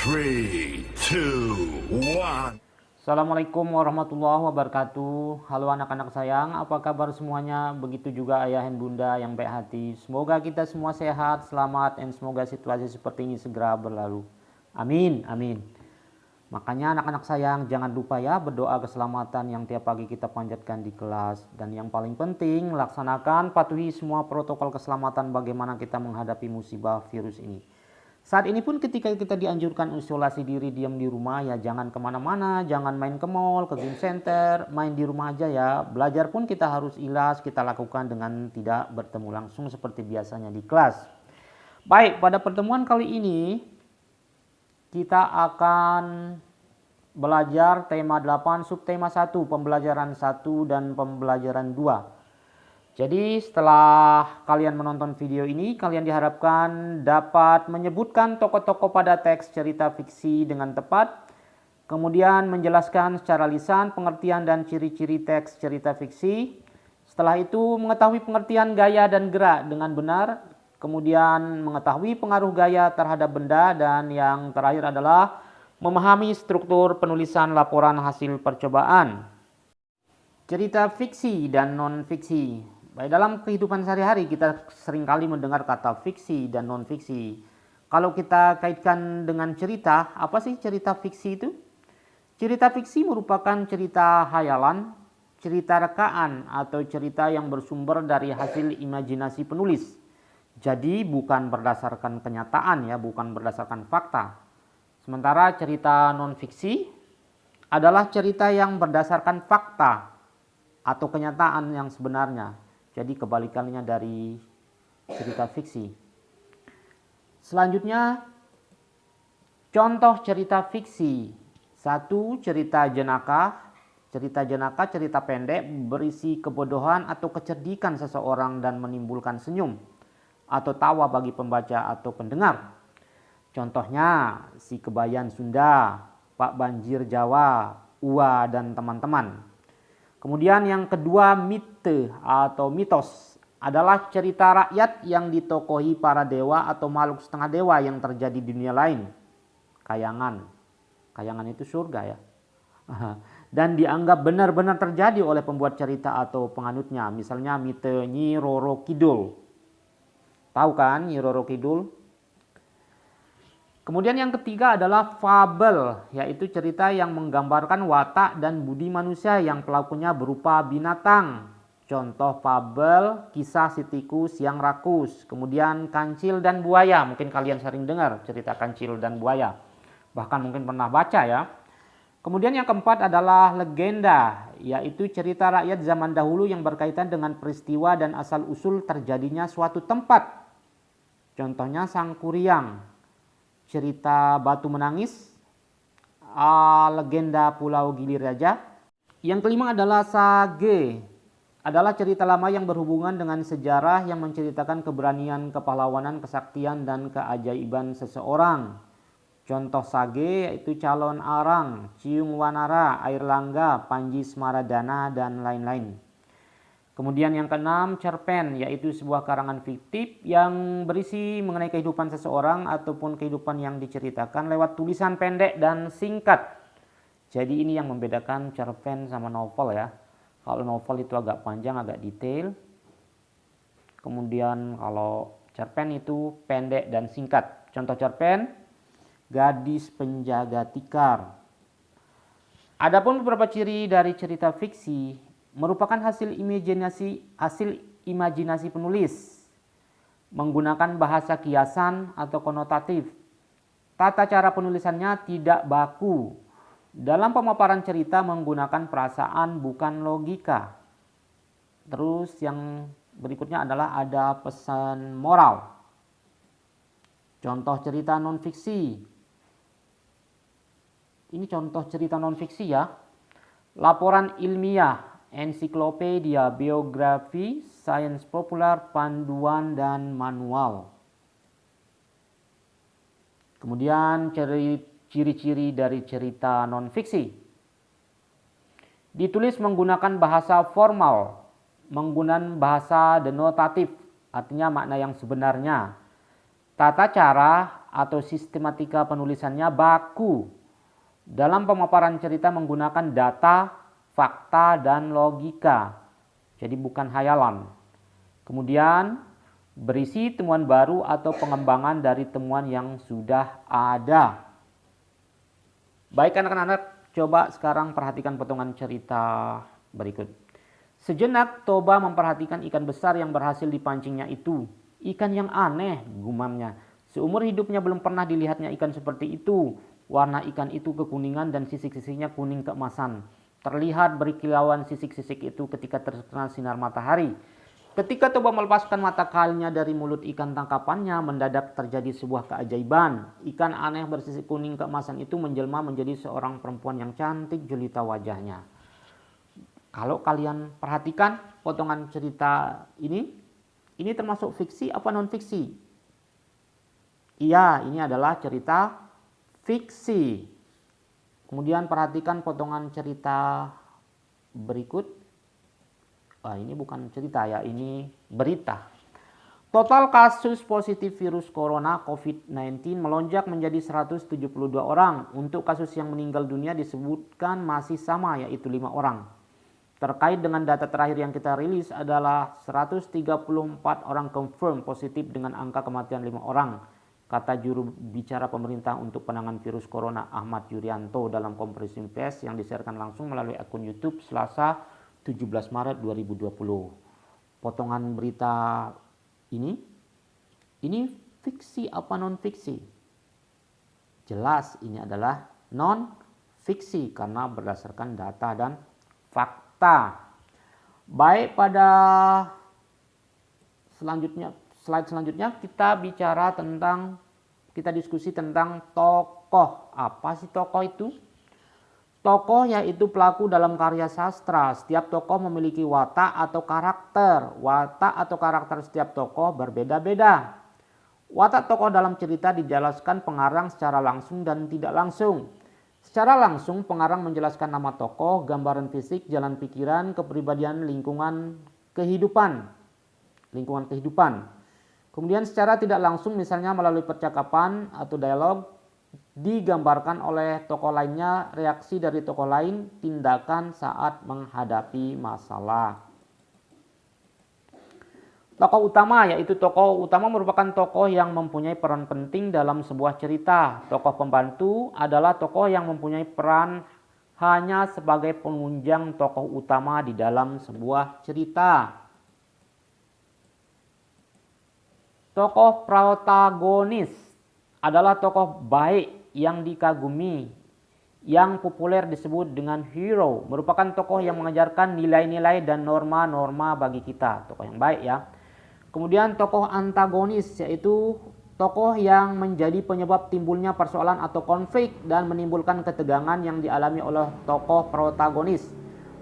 3, 2, 1. Assalamualaikum warahmatullahi wabarakatuh. Halo anak-anak sayang, apa kabar semuanya? Begitu juga ayah dan bunda yang baik hati. Semoga kita semua sehat, selamat, dan semoga situasi seperti ini segera berlalu. Amin, amin. Makanya anak-anak sayang, jangan lupa ya berdoa keselamatan yang tiap pagi kita panjatkan di kelas. Dan yang paling penting, laksanakan, patuhi semua protokol keselamatan bagaimana kita menghadapi musibah virus ini. Saat ini pun ketika kita dianjurkan isolasi diri, diam di rumah ya, jangan kemana-mana, jangan main ke mall, ke game center, main di rumah aja ya. Belajar pun kita harus ikhlas, kita lakukan dengan tidak bertemu langsung seperti biasanya di kelas. Baik, pada pertemuan kali ini kita akan belajar tema 8, subtema 1, pembelajaran 1 dan pembelajaran 2. Jadi setelah kalian menonton video ini, kalian diharapkan dapat menyebutkan tokoh-tokoh pada teks cerita fiksi dengan tepat, kemudian menjelaskan secara lisan pengertian dan ciri-ciri teks cerita fiksi. Setelah itu mengetahui pengertian gaya dan gerak dengan benar, kemudian mengetahui pengaruh gaya terhadap benda, dan yang terakhir adalah memahami struktur penulisan laporan hasil percobaan. Cerita fiksi dan non-fiksi. Baik, dalam kehidupan sehari-hari kita seringkali mendengar kata fiksi dan non-fiksi. Kalau kita kaitkan dengan cerita, apa sih cerita fiksi itu? Cerita fiksi merupakan cerita hayalan, cerita rekaan, atau cerita yang bersumber dari hasil imajinasi penulis. Jadi bukan berdasarkan kenyataan ya, bukan berdasarkan fakta. Sementara cerita non-fiksi adalah cerita yang berdasarkan fakta atau kenyataan yang sebenarnya. Jadi kebalikannya dari cerita fiksi. Selanjutnya, contoh cerita fiksi. 1. Cerita jenaka. Cerita jenaka cerita pendek berisi kebodohan atau kecerdikan seseorang dan menimbulkan senyum atau tawa bagi pembaca atau pendengar. Contohnya Si Kebayan Sunda, Pak Banjir Jawa, Ua dan teman-teman. Kemudian yang kedua, mite atau mitos adalah cerita rakyat yang ditokohi para dewa atau makhluk setengah dewa yang terjadi di dunia lain. Kayangan. Kayangan itu surga ya. Dan dianggap benar-benar terjadi oleh pembuat cerita atau penganutnya. Misalnya mite Nyi Roro Kidul. Tahu kan Nyi Roro Kidul? Kemudian yang ketiga adalah fabel, yaitu cerita yang menggambarkan watak dan budi manusia yang pelakunya berupa binatang. Contoh fabel, kisah si tikus yang rakus. Kemudian kancil dan buaya, mungkin kalian sering dengar cerita kancil dan buaya. Bahkan mungkin pernah baca ya. Kemudian yang keempat adalah legenda, yaitu cerita rakyat zaman dahulu yang berkaitan dengan peristiwa dan asal-usul terjadinya suatu tempat. Contohnya Sang Kuryang. Cerita Batu Menangis, legenda Pulau Gili Raja. Yang kelima adalah sage, adalah cerita lama yang berhubungan dengan sejarah yang menceritakan keberanian, kepahlawanan, kesaktian, dan keajaiban seseorang. Contoh sage yaitu Calon Arang, Ciung Wanara, Air Langga, Panji Smaradana, dan lain-lain. Kemudian yang keenam, cerpen, yaitu sebuah karangan fiktif yang berisi mengenai kehidupan seseorang ataupun kehidupan yang diceritakan lewat tulisan pendek dan singkat. Jadi ini yang membedakan cerpen sama novel ya. Kalau novel itu agak panjang, agak detail. Kemudian kalau cerpen itu pendek dan singkat. Contoh cerpen, Gadis Penjaga Tikar. Adapun beberapa ciri dari cerita fiksi merupakan hasil imajinasi penulis, menggunakan bahasa kiasan atau konotatif. Tata cara penulisannya tidak baku. Dalam pemaparan cerita menggunakan perasaan bukan logika. Terus yang berikutnya adalah ada pesan moral. Contoh cerita non-fiksi. Ini contoh cerita non-fiksi ya. Laporan ilmiah, ensiklopedia, biografi, sains populer, panduan, dan manual. Kemudian ciri-ciri dari cerita non-fiksi. Ditulis menggunakan bahasa formal, menggunakan bahasa denotatif, artinya makna yang sebenarnya. Tata cara atau sistematika penulisannya baku. Dalam pemaparan cerita menggunakan data, fakta, dan logika. Jadi bukan hayalan. Kemudian berisi temuan baru atau pengembangan dari temuan yang sudah ada. Baik anak-anak, coba sekarang perhatikan potongan cerita berikut. Sejenak Toba memperhatikan ikan besar yang berhasil dipancingnya itu. Ikan yang aneh, gumamnya. Seumur hidupnya belum pernah dilihatnya ikan seperti itu. Warna ikan itu kekuningan dan sisik-sisiknya kuning keemasan. Terlihat berkilauan sisik-sisik itu ketika terkena sinar matahari. Ketika Toba melepaskan mata kalinya dari mulut ikan tangkapannya, mendadak terjadi sebuah keajaiban. Ikan aneh bersisik kuning keemasan itu menjelma menjadi seorang perempuan yang cantik jelita wajahnya. Kalau kalian perhatikan potongan cerita ini termasuk fiksi apa non-fiksi? Iya, ini adalah cerita fiksi. Kemudian perhatikan potongan cerita berikut. Ini bukan cerita ya, ini berita. Total kasus positif virus corona COVID-19 melonjak menjadi 172 orang. Untuk kasus yang meninggal dunia disebutkan masih sama, yaitu 5 orang. Terkait dengan data terakhir yang kita rilis adalah 134 orang confirm positif dengan angka kematian 5 orang, kata juru bicara pemerintah untuk penanganan virus corona Ahmad Yuryanto dalam konferensi pers yang disiarkan langsung melalui akun YouTube Selasa 17 Maret 2020. Potongan berita ini fiksi apa non fiksi? Jelas ini adalah non fiksi karena berdasarkan data dan fakta. Baik, pada slide selanjutnya kita diskusi tentang tokoh. Apa sih tokoh itu? Tokoh yaitu pelaku dalam karya sastra. Setiap tokoh memiliki watak atau karakter. Watak atau karakter setiap tokoh berbeda-beda. Watak tokoh dalam cerita dijelaskan pengarang secara langsung dan tidak langsung. Secara langsung, pengarang menjelaskan nama tokoh, gambaran fisik, jalan pikiran, kepribadian, lingkungan kehidupan. Kemudian secara tidak langsung, misalnya melalui percakapan atau dialog, digambarkan oleh tokoh lainnya, reaksi dari tokoh lain, tindakan saat menghadapi masalah. Tokoh utama yaitu tokoh utama merupakan tokoh yang mempunyai peran penting dalam sebuah cerita. Tokoh pembantu adalah tokoh yang mempunyai peran hanya sebagai penunjang tokoh utama di dalam sebuah cerita. Tokoh protagonis adalah tokoh baik yang dikagumi, yang populer disebut dengan hero, merupakan tokoh yang mengajarkan nilai-nilai dan norma-norma bagi kita, tokoh yang baik ya. Kemudian tokoh antagonis yaitu tokoh yang menjadi penyebab timbulnya persoalan atau konflik dan menimbulkan ketegangan yang dialami oleh tokoh protagonis.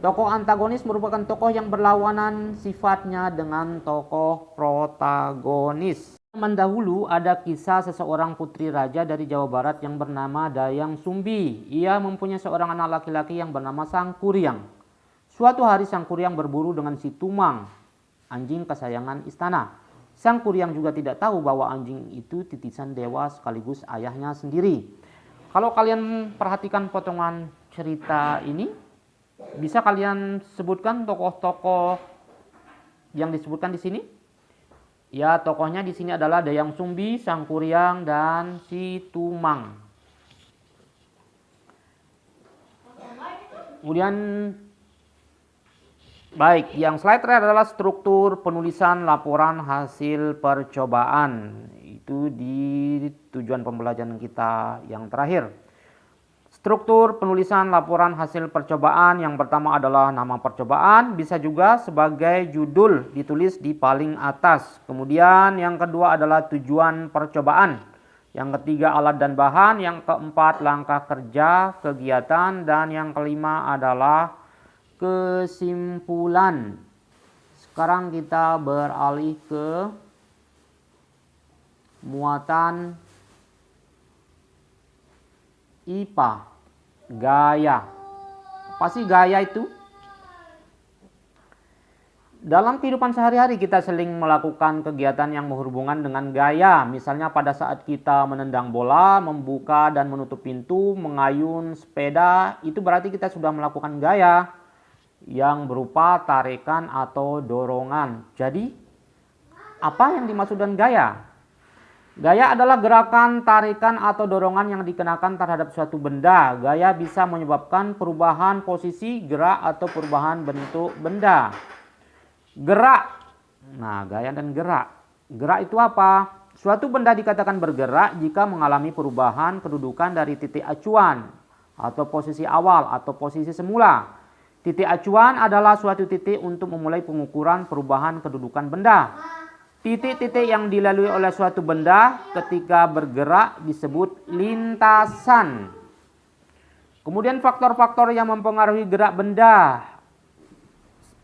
Tokoh antagonis merupakan tokoh yang berlawanan sifatnya dengan tokoh protagonis. Zaman dahulu ada kisah seseorang putri raja dari Jawa Barat yang bernama Dayang Sumbi. Ia mempunyai seorang anak laki-laki yang bernama Sangkuriang. Suatu hari Sangkuriang berburu dengan si Tumang, anjing kesayangan istana. Sangkuriang juga tidak tahu bahwa anjing itu titisan dewa sekaligus ayahnya sendiri. Kalau kalian perhatikan potongan cerita ini, bisa kalian sebutkan tokoh-tokoh yang disebutkan di sini? Ya, tokohnya di sini adalah Dayang Sumbi, Sangkuriang, dan si Tumang. Kemudian baik, yang slide terakhir adalah struktur penulisan laporan hasil percobaan. Itu di tujuan pembelajaran kita yang terakhir. Struktur penulisan laporan hasil percobaan yang pertama adalah nama percobaan, bisa juga sebagai judul ditulis di paling atas. Kemudian yang kedua adalah tujuan percobaan. Yang ketiga alat dan bahan, yang keempat langkah kerja, kegiatan, dan yang kelima adalah kesimpulan. Sekarang kita beralih ke muatan IPA. Gaya. Apa sih gaya itu? Dalam kehidupan sehari-hari kita sering melakukan kegiatan yang berhubungan dengan gaya. Misalnya pada saat kita menendang bola, membuka dan menutup pintu, mengayun sepeda, itu berarti kita sudah melakukan gaya yang berupa tarikan atau dorongan. Jadi, apa yang dimaksud dengan gaya? Gaya adalah gerakan, tarikan, atau dorongan yang dikenakan terhadap suatu benda. Gaya bisa menyebabkan perubahan posisi, gerak, atau perubahan bentuk benda. Gerak. Nah, gaya dan gerak. Gerak itu apa? Suatu benda dikatakan bergerak jika mengalami perubahan kedudukan dari titik acuan atau posisi awal atau posisi semula. Titik acuan adalah suatu titik untuk memulai pengukuran perubahan kedudukan benda. Titik-titik yang dilalui oleh suatu benda ketika bergerak disebut lintasan. Kemudian faktor-faktor yang mempengaruhi gerak benda.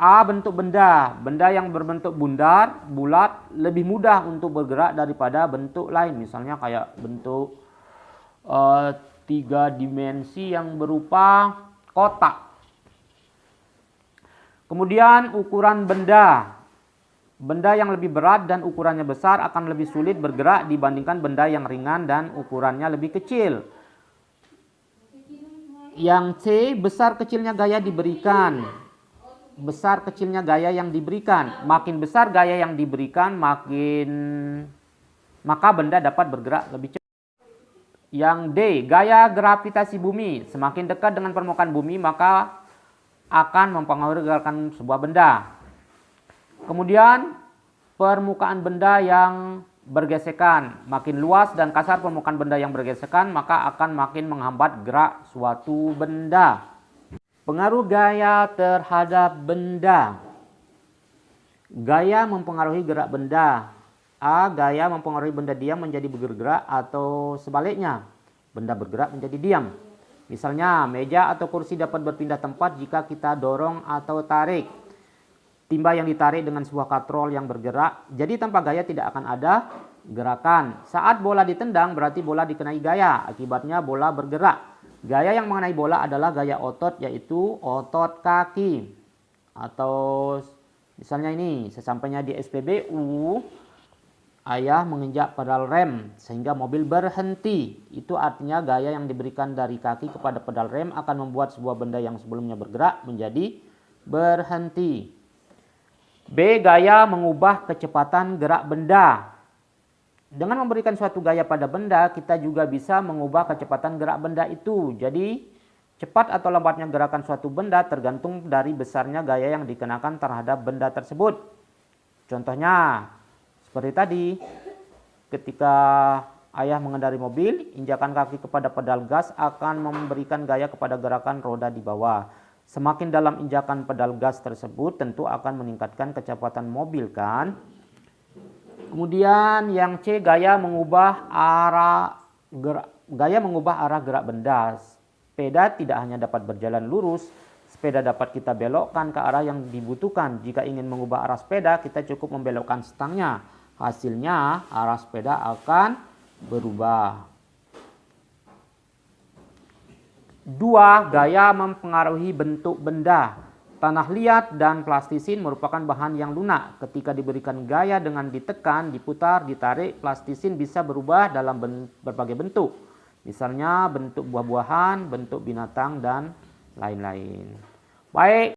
A. Bentuk benda. Benda yang berbentuk bundar, bulat, lebih mudah untuk bergerak daripada bentuk lain. Misalnya kayak bentuk 3 dimensi yang berupa kotak. Kemudian ukuran benda. Benda yang lebih berat dan ukurannya besar akan lebih sulit bergerak dibandingkan benda yang ringan dan ukurannya lebih kecil. Yang C. Besar kecilnya gaya diberikan. Besar kecilnya gaya yang diberikan. Makin besar gaya yang diberikan, maka benda dapat bergerak lebih cepat. Yang D. Gaya gravitasi bumi. Semakin dekat dengan permukaan bumi, maka akan mempengaruhi gerakan sebuah benda. Kemudian permukaan benda yang bergesekan. Makin luas dan kasar permukaan benda yang bergesekan, maka akan makin menghambat gerak suatu benda. Pengaruh gaya terhadap benda. Gaya mempengaruhi gerak benda. A. Gaya mempengaruhi benda diam menjadi bergerak atau sebaliknya. Benda bergerak menjadi diam. Misalnya, meja atau kursi dapat berpindah tempat jika kita dorong atau tarik. Timba yang ditarik dengan sebuah katrol yang bergerak, jadi tanpa gaya tidak akan ada gerakan. Saat bola ditendang berarti bola dikenai gaya, akibatnya bola bergerak. Gaya yang mengenai bola adalah gaya otot, yaitu otot kaki. Atau misalnya ini, sesampainya di SPBU, ayah menginjak pedal rem sehingga mobil berhenti. Itu artinya gaya yang diberikan dari kaki kepada pedal rem akan membuat sebuah benda yang sebelumnya bergerak menjadi berhenti. B. Gaya mengubah kecepatan gerak benda. Dengan memberikan suatu gaya pada benda, kita juga bisa mengubah kecepatan gerak benda itu. Jadi, cepat atau lambatnya gerakan suatu benda tergantung dari besarnya gaya yang dikenakan terhadap benda tersebut. Contohnya, seperti tadi, ketika ayah mengendari mobil, injakan kaki kepada pedal gas akan memberikan gaya kepada gerakan roda di bawah. Semakin dalam injakan pedal gas tersebut, tentu akan meningkatkan kecepatan mobil, kan? Kemudian yang C, gaya mengubah arah gerak benda. Sepeda tidak hanya dapat berjalan lurus, sepeda dapat kita belokkan ke arah yang dibutuhkan. Jika ingin mengubah arah sepeda, kita cukup membelokkan stangnya. Hasilnya arah sepeda akan berubah. 2. Gaya mempengaruhi bentuk benda. Tanah liat dan plastisin merupakan bahan yang lunak. Ketika diberikan gaya dengan ditekan, diputar, ditarik, plastisin bisa berubah dalam berbagai bentuk. Misalnya bentuk buah-buahan, bentuk binatang, dan lain-lain. Baik.